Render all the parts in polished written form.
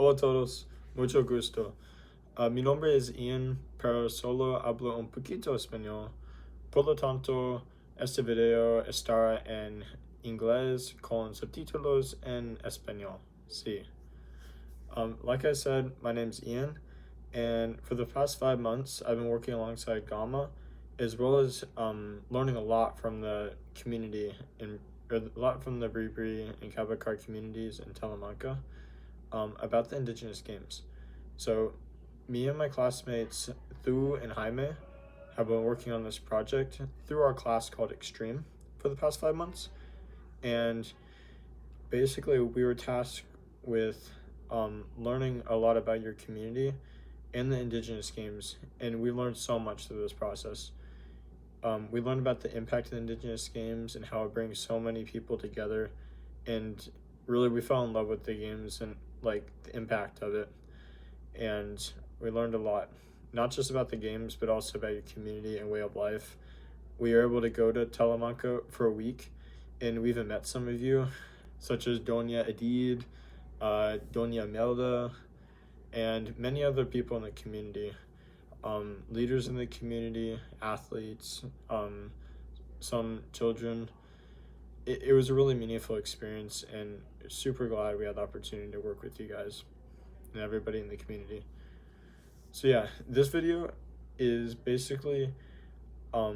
Hola a todos, mucho gusto. Mi nombre es Ian, pero solo hablo un poquito español. Por lo tanto, este video estará en inglés con subtítulos en español. Sí. Like I said, my name's Ian, and for the past 5 months, I've been working alongside Gamma, as well as learning a lot from the community or a lot from the Bribri and CapCut communities in Talamanca about the indigenous games. So, me and my classmates Thu and Jaime have been working on this project through our class called Extreme for the past 5 months, and basically we were tasked with learning a lot about your community and the indigenous games, and we learned so much through this process. We learned about the impact of the indigenous games and how it brings so many people together, and really we fell in love with the games and like the impact of it, and we learned a lot, not just about the games but also about your community and way of life. We were able to go to Talamanca for a week, and we even met some of you, such as Doña Edid, Doña Melda, and many other people in the community, leaders in the community, athletes, some children. It was a really meaningful experience, and super glad we had the opportunity to work with you guys and everybody in the community. So yeah, this video is basically I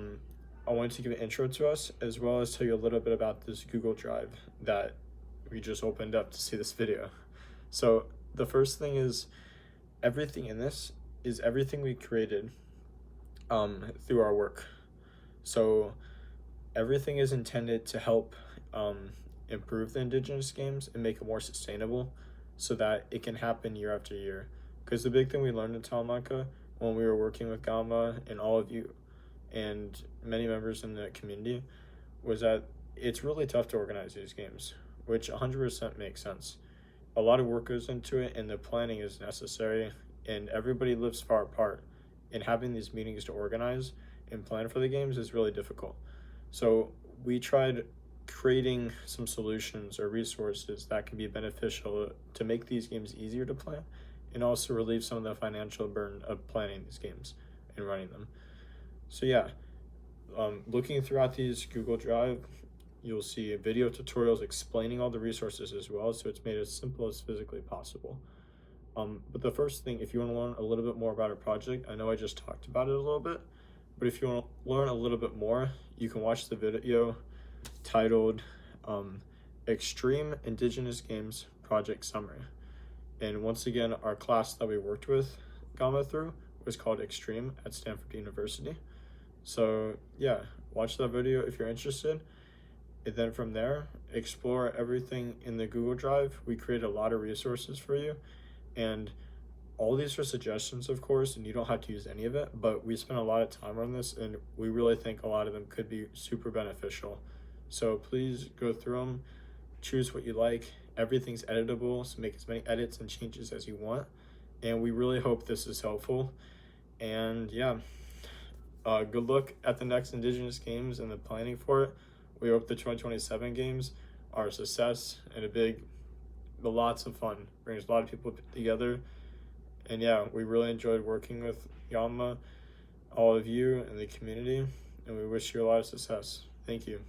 wanted to give an intro to us, as well as tell you a little bit about this Google Drive that we just opened up to see this video. So the first thing is, everything in this is everything we created through our work. So everything is intended to help improve the indigenous games and make it more sustainable so that it can happen year after year. Because the big thing we learned in Talamanca when we were working with Gamma and all of you and many members in the community was that it's really tough to organize these games, which 100% makes sense. A lot of work goes into it, and the planning is necessary, and everybody lives far apart, and having these meetings to organize and plan for the games is really difficult. So we tried creating some solutions or resources that can be beneficial to make these games easier to plan and also relieve some of the financial burden of planning these games and running them. So yeah, looking throughout these Google Drive, you'll see video tutorials explaining all the resources as well, so it's made as simple as physically possible. But the first thing, if you want to learn a little bit more about our project, I know I just talked about it a little bit, but if you want to learn a little bit more, you can watch the video titled Extreme Indigenous Games Project Summary. And once again, our class that we worked with Gamma through was called Extreme at Stanford University. So yeah, watch that video if you're interested. And then from there, explore everything in the Google Drive. We created a lot of resources for you, and all these are suggestions, of course, and you don't have to use any of it, but we spent a lot of time on this, and we really think a lot of them could be super beneficial. So please go through them, choose what you like. Everything's editable, so make as many edits and changes as you want, and we really hope this is helpful. And yeah, good luck at the next Indigenous Games and the planning for it. We hope the 2027 games are a success and lots of fun. Brings a lot of people together. And yeah, we really enjoyed working with Yama, all of you, and the community. And we wish you a lot of success. Thank you.